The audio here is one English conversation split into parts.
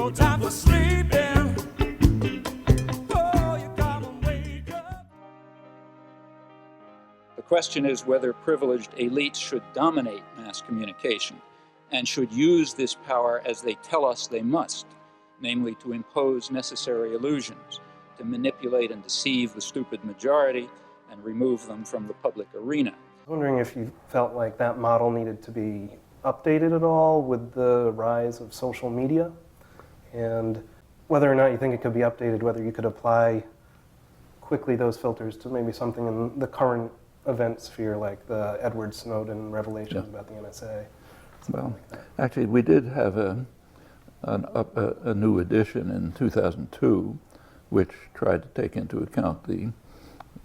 No time for sleeping. Oh, you gotta wake up. The question is whether privileged elites should dominate mass communication and should use this power as they tell us they must, namely to impose necessary illusions, to manipulate and deceive the stupid majority and remove them from the public arena. I was wondering if you felt like that model needed to be updated at all with the rise of social media, and whether or not you think it could be updated, whether you could apply quickly those filters to maybe something in the current event sphere, like the Edward Snowden revelations about the NSA. Well, actually, we did have a new edition in 2002, which tried to take into account the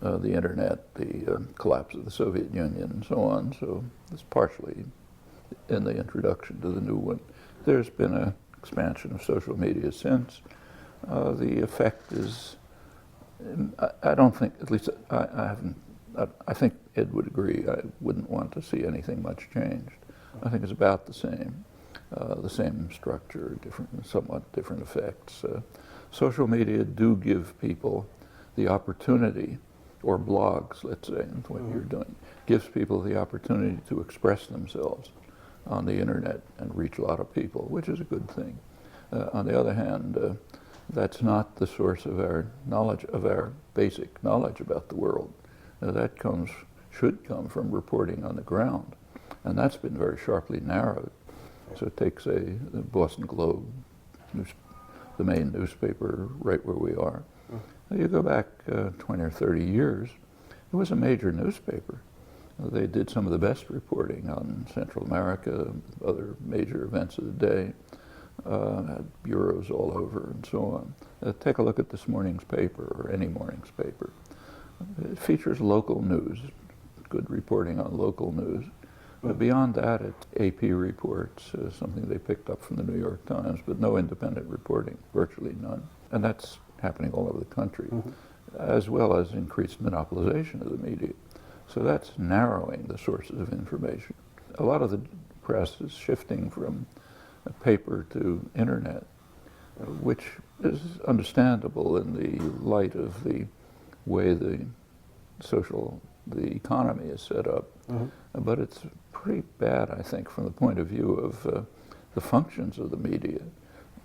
internet, the collapse of the Soviet Union, and so on. So it's partially in the introduction to the new one. There's been an expansion of social media since. The effect is, I don't think, at least I think Ed would agree, I wouldn't want to see anything much changed. I think it's about the same structure, somewhat different effects. Social media do give people the opportunity, or blogs, let's say, what you're doing, gives people the opportunity to express themselves on the internet and reach a lot of people, which is a good thing. On the other hand, that's not the source of our knowledge, of our basic knowledge about the world. That should come from reporting on the ground, and that's been very sharply narrowed. So it takes the Boston Globe, the main newspaper right where we are. You go back 20 or 30 years, it was a major newspaper. They did some of the best reporting on Central America, other major events of the day, had bureaus all over and so on. Take a look at this morning's paper, or any morning's paper. It features local news, good reporting on local news. But beyond that, it's AP reports, something they picked up from the New York Times, but no independent reporting, virtually none. And that's happening all over the country, as well as increased monopolization of the media. So that's narrowing the sources of information. A lot of the press is shifting from paper to internet, which is understandable in the light of the way the economy is set up. But it's pretty bad, I think, from the point of view of the functions of the media.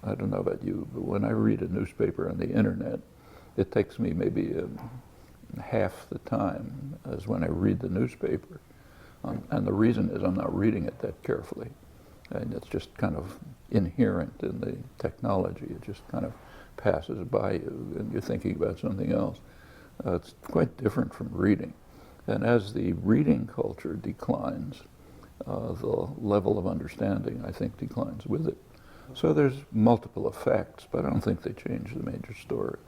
I don't know about you, but when I read a newspaper on the internet, it takes me maybe half the time as when I read the newspaper. And the reason is I'm not reading it that carefully. And it's just kind of inherent in the technology. It just kind of passes by you and you're thinking about something else. It's quite different from reading. And as the reading culture declines, the level of understanding, I think, declines with it. So there's multiple effects, but I don't think they change the major story.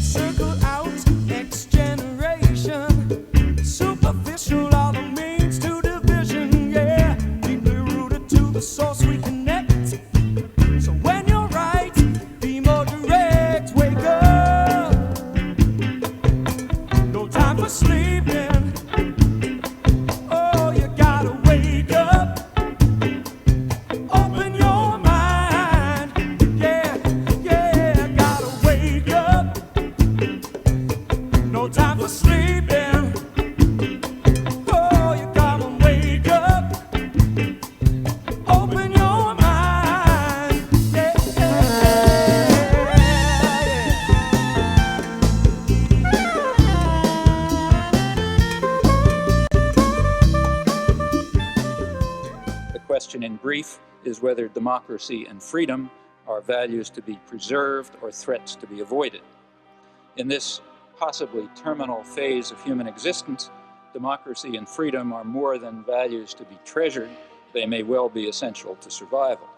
Circle out, next generation. Superficial are the means to division, yeah. Deeply rooted to the source we connect. So when you're right, be more direct. Wake up. No time for sleeping. Oh, you gotta wake up. Open your mind. Yeah, yeah, gotta wake up. No time for sleeping. Oh, you gotta wake up. Open your mind. Yeah, The question in brief is whether democracy and freedom are values to be preserved or threats to be avoided. In this possibly terminal phase of human existence, democracy and freedom are more than values to be treasured. They may well be essential to survival.